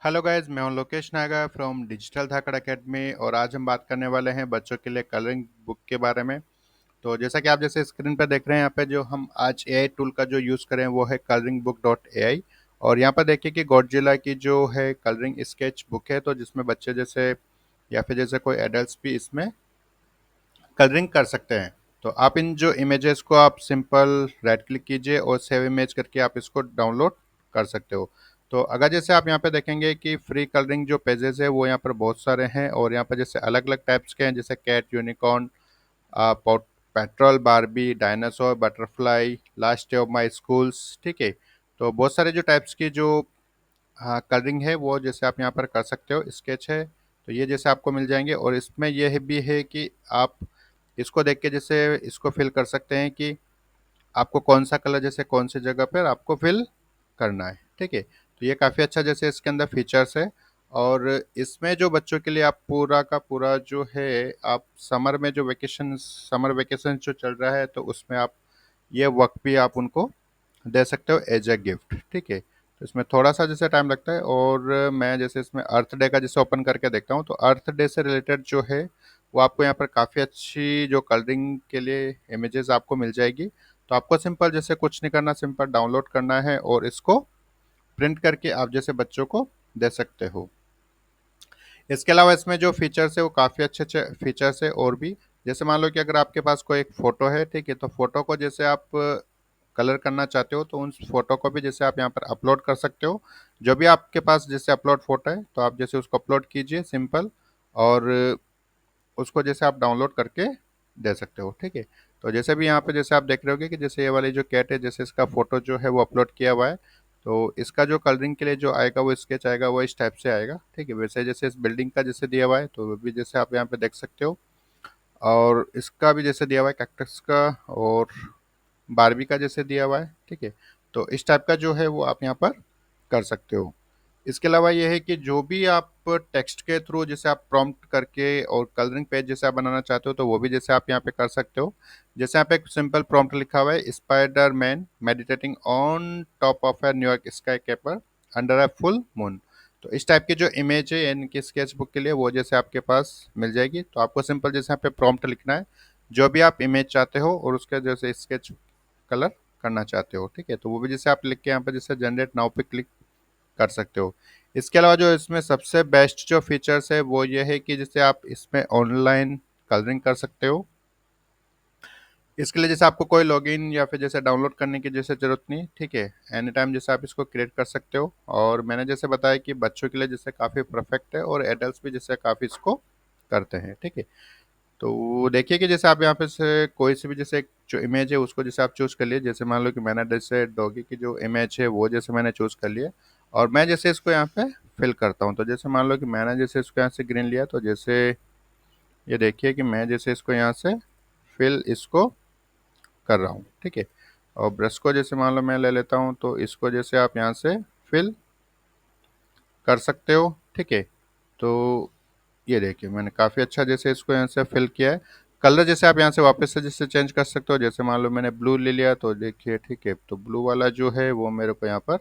Hello guys, मैं हूं Lokesh Naga from digital Dhakad academy और आज हम बात करने वाले हैं बच्चों के लिए कलरिंग बुक के बारे में। तो जैसा कि आप जैसे स्क्रीन पर देख रहे हैं, यहाँ पे जो हम आज एआई टूल का जो यूज़ करें वो है कलरिंग बुक डॉट एआई। और यहाँ पर देखिए कि गॉडजिला की जो है कलरिंग स्केच बुक है, तो जिसमें बच्चे जैसे या फिर जैसे कोई एडल्ट भी इसमें कलरिंग कर सकते हैं। तो आप इन जो इमेजेस को आप सिंपल राइट क्लिक कीजिए और सेव इमेज करके आप इसको डाउनलोड कर सकते हो। तो अगर जैसे आप यहाँ पे देखेंगे कि फ्री कलरिंग जो पेजेस है वो यहाँ पर बहुत सारे हैं, और यहाँ पर जैसे अलग अलग टाइप्स के हैं, जैसे cat, unicorn, petrol, Barbie, dinosaur, butterfly, last day of my schools. ठीक है। तो बहुत सारे जो टाइप्स की जो हाँ कलरिंग है वो जैसे आप यहाँ पर कर सकते हो, स्केच है तो ये जैसे आपको मिल जाएंगे। और इसमें यह भी है कि आप इसको देख के जैसे इसको फिल कर सकते हैं कि आपको कौन सा कलर जैसे कौन सी जगह पर आपको फिल करना है। ठीक है। तो ये काफ़ी अच्छा जैसे इसके अंदर फीचर्स है। और इसमें जो बच्चों के लिए आप पूरा का पूरा जो है आप समर में जो समर वेकेशन जो चल रहा है तो उसमें आप ये वर्क भी आप उनको दे सकते हो एज ए गिफ्ट। ठीक है। तो इसमें थोड़ा सा जैसे टाइम लगता है, और मैं जैसे इसमें अर्थ डे का जैसे ओपन करके देखता हूँ तो अर्थ डे से रिलेटेड जो है वो आपको यहाँ पर काफ़ी अच्छी जो कलरिंग के लिए इमेजेस आपको मिल जाएगी। तो आपको सिंपल जैसे कुछ नहीं करना, सिंपल डाउनलोड करना है और इसको प्रिंट करके आप जैसे बच्चों को दे सकते हो। इसके अलावा इसमें जो फीचर्स है वो काफ़ी अच्छे अच्छे फीचर्स है और भी। जैसे मान लो कि अगर आपके पास कोई एक फ़ोटो है, ठीक है, तो फोटो को जैसे आप कलर करना चाहते हो तो उन फोटो को भी जैसे आप यहाँ पर अपलोड कर सकते हो। जो भी आपके पास जैसे अपलोड फोटो है तो आप जैसे उसको अपलोड कीजिए सिंपल, और उसको जैसे आप डाउनलोड करके दे सकते हो। ठीक है। तो जैसे भी यहाँ पे जैसे आप देख रहे होगे कि जैसे ये वाली जो कैट है जैसे इसका फोटो जो है वो अपलोड किया हुआ है, तो इसका जो कलरिंग के लिए जो आएगा वो स्केच आएगा वो इस टाइप से आएगा। ठीक है। वैसे जैसे इस बिल्डिंग का जैसे दिया हुआ है तो वो भी जैसे आप यहाँ पे देख सकते हो, और इसका भी जैसे दिया हुआ है कैक्टस का, और बारबी का जैसे दिया हुआ है। ठीक है। तो इस टाइप का जो है वो आप यहाँ पर कर सकते हो। इसके अलावा ये है कि जो भी आप टेक्स्ट के थ्रू जैसे आप प्रॉम्प्ट करके और कलरिंग पेज जैसे आप बनाना चाहते हो तो वो भी जैसे आप यहाँ पे कर सकते हो। जैसे यहाँ पे एक सिंपल प्रॉम्प्ट लिखा हुआ है, Spider Man meditating on top of a New York skyscraper under a full moon. तो इस टाइप की जो इमेज है इनकी स्केच बुक के लिए वो जैसे आपके पास मिल जाएगी। तो आपको सिंपल जैसे यहाँ पे प्रॉम्प्ट लिखना है जो भी आप इमेज चाहते हो और उसके जैसे स्केच कलर करना चाहते हो। ठीक है। तो वो भी जैसे आप लिख के यहाँ पे जैसे जनरेट नाउ पे क्लिक कर सकते हो। इसके अलावा जो इसमें सबसे बेस्ट जो फीचर्स है वो ये है कि जैसे आप इसमें ऑनलाइन कलरिंग कर सकते हो। इसके लिए जैसे आपको कोई लॉगिन या फिर जैसे डाउनलोड करने की जैसे जरूरत नहीं। ठीक है। एनी टाइम जैसे आप इसको क्रिएट कर सकते हो, और मैंने जैसे बताया कि बच्चों के लिए जैसे काफ़ी परफेक्ट है और एडल्ट भी जैसे काफ़ी इसको करते हैं। ठीक है। तो देखिए कि जैसे आप यहाँ पे से कोई सी भी जैसे एक जो इमेज है उसको जैसे आप चूज कर लिए। जैसे मान लो कि मैंने जैसे डॉगी की जो इमेज है वो जैसे मैंने चूज कर लिया, और मैं जैसे इसको यहाँ पे फिल करता हूँ। तो जैसे मान लो कि मैंने जैसे इसको यहाँ से ग्रीन लिया, तो जैसे ये देखिए कि मैं जैसे इसको यहाँ से फिल इसको कर रहा हूँ। ठीक है। और ब्रश को जैसे मान लो मैं ले लेता हूँ तो इसको जैसे आप यहाँ से फिल कर सकते हो। ठीक है। तो ये देखिए मैंने काफ़ी अच्छा जैसे इसको यहाँ से फिल किया है। कलर जैसे आप यहाँ से वापस से जैसे चेंज कर सकते हो। जैसे मान लो मैंने ब्लू ले लिया तो देखिए, ठीक है, तो ब्लू वाला जो है वो मेरे को यहाँ पर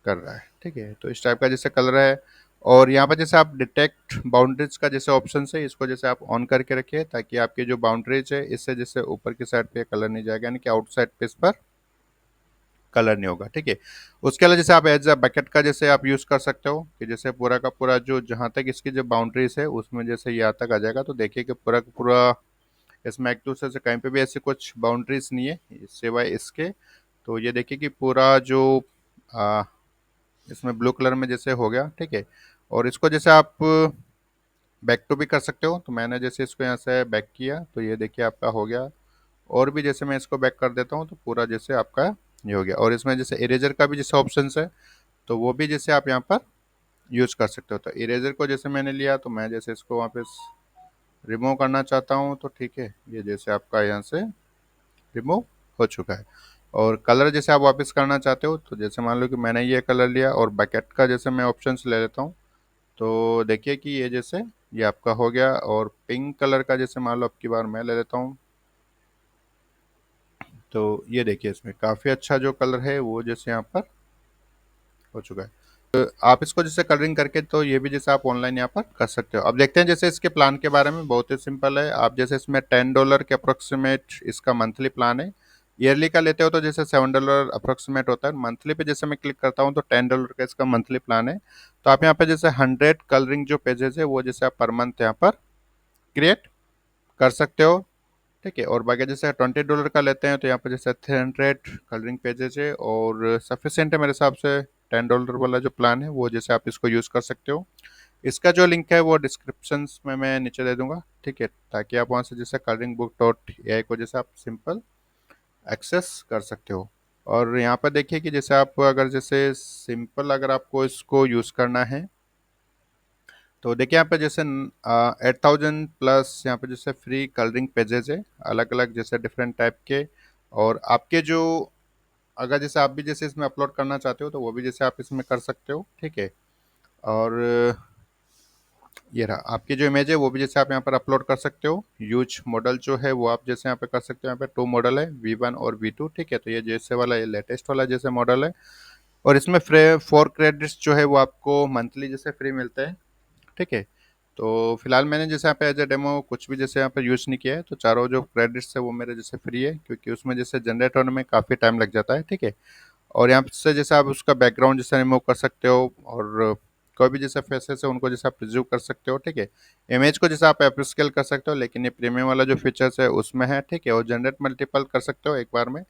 कर रहा है। ठीक है। तो इस टाइप का जैसे कलर है। और यहाँ पर जैसे आप डिटेक्ट बाउंड्रीज का जैसे ऑप्शन है, इसको जैसे आप ऑन करके रखिए ताकि आपकी जो बाउंड्रीज है इससे जैसे ऊपर की साइड पे कलर नहीं जाएगा, यानी कि आउटसाइड पे इस पर कलर नहीं होगा। ठीक है। उसके अलावा जैसे आप एज अ बकेट का जैसे आप यूज़ कर सकते हो कि जैसे पूरा का पूरा जो जहाँ तक इसकी जो बाउंड्रीज है उसमें जैसे यहाँ तक आ जाएगा। तो देखिए कि पूरा का पूरा इसमें एक दूसरे से कहीं पे भी ऐसी कुछ बाउंड्रीज नहीं है सिवाय इसके। तो ये देखिए कि पूरा जो आ, इसमें ब्लू कलर में जैसे हो गया। ठीक है। और इसको जैसे आप बैक टू भी कर सकते हो। तो मैंने जैसे इसको यहाँ से बैक किया तो ये देखिए आपका हो गया। और भी जैसे मैं इसको बैक कर देता हूँ तो पूरा जैसे आपका ये हो गया। और इसमें जैसे इरेजर का भी जैसे ऑप्शन है तो वो भी जैसे आप यहाँ पर यूज कर सकते हो। तो इरेजर को जैसे मैंने लिया तो मैं जैसे इसको वापस रिमूव करना चाहता हूँ तो ठीक है, ये जैसे आपका यहाँ से रिमूव हो चुका है। और कलर जैसे आप वापस करना चाहते हो तो जैसे मान लो कि मैंने ये कलर लिया और बकेट का जैसे मैं ऑप्शंस ले लेता हूँ तो देखिए कि ये जैसे ये आपका हो गया। और पिंक कलर का जैसे मान लो अब की बार मैं ले लेता हूँ तो ये देखिए इसमें काफ़ी अच्छा जो कलर है वो जैसे यहाँ पर हो चुका है। तो आप इसको जैसे कलरिंग करके तो ये भी जैसे आप ऑनलाइन यहाँ पर कर सकते हो। अब देखते हैं जैसे इसके प्लान के बारे में। बहुत ही सिंपल है। आप जैसे इसमें $10 के अप्रोक्सीमेट इसका मंथली प्लान है। ईयरली का लेते हो तो जैसे $7 अप्रोक्सीमेट होता है। मंथली पे जैसे मैं क्लिक करता हूँ तो $10 का इसका मंथली प्लान है। तो आप यहाँ पे जैसे 100 कलरिंग जो पेजेस है वो जैसे आप पर मंथ यहाँ पर क्रिएट कर सकते हो। ठीक है। और बाकी जैसे $20 का लेते हैं तो यहाँ पर जैसे 300 कलरिंग पेजेस है और सफिशियंट है मेरे हिसाब से। $10 वाला जो प्लान है वो जैसे आप इसको यूज़ कर सकते हो। इसका जो लिंक है वो डिस्क्रिप्शन में मैं नीचे दे दूंगा। ठीक है, ताकि आप वहाँ से जैसे कलरिंग बुक डॉट ए आई को जैसे आप सिंपल एक्सेस कर सकते हो। और यहाँ पर देखिए कि जैसे आप अगर जैसे सिंपल अगर आपको इसको यूज़ करना है तो देखिए यहाँ पे जैसे 8,000 प्लस यहाँ पे जैसे फ्री कलरिंग पेजेस है अलग अलग जैसे डिफरेंट टाइप के। और आपके जो अगर जैसे आप भी जैसे इसमें अपलोड करना चाहते हो तो वो भी जैसे आप इसमें कर सकते हो। ठीक है। और ये रहा आपकी जो इमेज है वो भी जैसे आप यहाँ पर अपलोड कर सकते हो। यूज मॉडल जो है वो आप जैसे यहाँ पे कर सकते हो। यहाँ पे 2 मॉडल है, V1 और V2। ठीक है। तो ये जैसे वाला ये लेटेस्ट वाला जैसे मॉडल है। और इसमें 4 क्रेडिट्स जो है वो आपको मंथली जैसे फ्री मिलते हैं। ठीक है। तो फिलहाल मैंने जैसे यहाँ पे एज ए डेमो कुछ भी जैसे यहाँ पे यूज़ नहीं किया है। तो चारों जो क्रेडिट्स है वो मेरे जैसे फ्री है, क्योंकि उसमें जैसे जनरेट होने में काफ़ी टाइम लग जाता है। ठीक है। और यहाँ से जैसे आप उसका बैकग्राउंड जैसे रिमूव कर सकते हो और कोई भी जैसे फेसेस है उनको जैसे आप रिज्यू कर सकते हो। ठीक है। इमेज को जैसे आप अपस्केल कर सकते हो, लेकिन ये प्रीमियम वाला जो फीचर्स है उसमें है। ठीक है। और जनरेट मल्टीपल कर सकते हो एक बार में,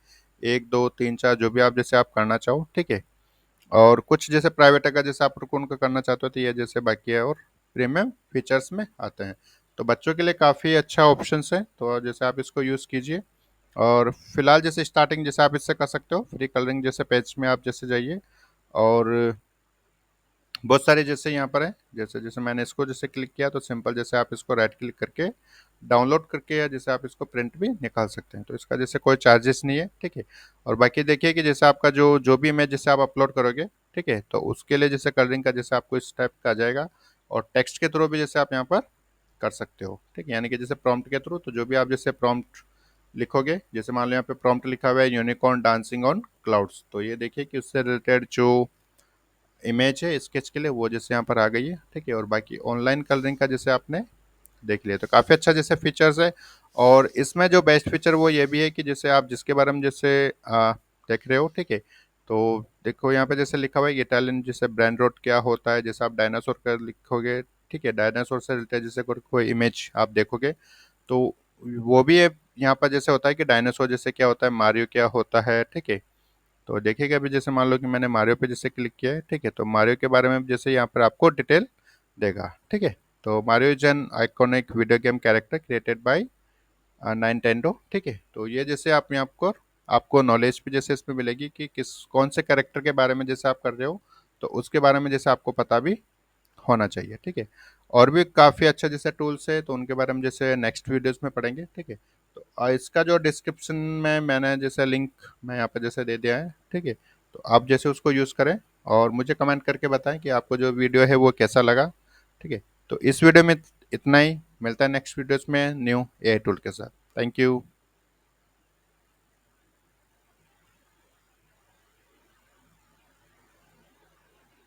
1 2 3 4 जो भी आप जैसे आप करना चाहो। ठीक है। और कुछ जैसे प्राइवेट अगर जैसे आप उनको करना चाहते हो तो ये जैसे बाकी है और प्रीमियम फीचर्स में आते हैं। तो बच्चों के लिए काफ़ी अच्छा ऑप्शन है। तो जैसे आप इसको यूज़ कीजिए। और फिलहाल जैसे स्टार्टिंग जैसे आप इससे कर सकते हो, फ्री कलरिंग जैसे पेज में आप जैसे जाइए और बहुत सारे जैसे यहाँ पर है। जैसे जैसे मैंने इसको जैसे क्लिक किया तो सिंपल जैसे आप इसको राइट क्लिक करके डाउनलोड करके या जैसे आप इसको प्रिंट भी निकाल सकते हैं। तो इसका जैसे कोई चार्जेस नहीं है। ठीक है। और बाकी देखिए कि जैसे आपका जो जो भी इमेज जैसे आप अपलोड करोगे, ठीक है, तो उसके लिए जैसे कलरिंग का जैसे आपको इस टाइप का आ जाएगा। और टेक्स्ट के थ्रू भी जैसे आप यहाँ पर कर सकते हो। ठीक है। यानी कि जैसे प्रॉम्प्ट के थ्रू, तो जो भी आप जैसे प्रॉम्प्ट लिखोगे, जैसे मान लो यहाँ पे प्रॉम्प्ट लिखा हुआ है यूनिकॉर्न डांसिंग ऑन क्लाउड्स, तो ये देखिए कि उससे रिलेटेड जो इमेज है स्केच के लिए वो जैसे यहाँ पर आ गई है। ठीक है। और बाकी ऑनलाइन कलरिंग का जैसे आपने देख लिया, तो काफ़ी अच्छा जैसे फीचर्स है। और इसमें जो बेस्ट फीचर वो ये भी है कि जैसे आप जिसके बारे में जैसे देख रहे हो, ठीक है, तो देखो यहाँ पे जैसे लिखा हुआ है इटालियन जैसे ब्रांड रोड क्या होता है, जैसे आप डायनासोर का लिखोगे, ठीक है, डायनासोर से रिलेटेड जैसे कोई इमेज आप देखोगे तो वो भी यहाँ पर जैसे होता है कि डायनासोर जैसे क्या होता है, मारियो क्या होता है। ठीक है। तो देखिएगा अभी जैसे मान लो कि मैंने मारियो पे जैसे क्लिक किया है, ठीक है, तो मारियो के बारे में जैसे यहाँ पर आपको डिटेल देगा। ठीक है। तो Mario is an iconic video game character created by Nintendo. ठीक है। तो ये जैसे आप यहाँ आपको आपको नॉलेज भी जैसे इसमें मिलेगी कि किस कौन से कैरेक्टर के बारे में जैसे आप कर रहे हो, तो उसके बारे में जैसे आपको पता भी होना चाहिए। ठीक है। और भी काफ़ी अच्छा जैसे टूल्स है, तो उनके बारे में जैसे नेक्स्ट वीडियोस में पढ़ेंगे। ठीक है। तो इसका जो डिस्क्रिप्शन में मैंने जैसे लिंक मैं यहाँ पे जैसे दे दिया है। ठीक है। तो आप जैसे उसको यूज़ करें और मुझे कमेंट करके बताएं कि आपको जो वीडियो है वो कैसा लगा। ठीक है। तो इस वीडियो में इतना ही। मिलता है नेक्स्ट वीडियोस में न्यू एआई टूल के साथ। Thank you.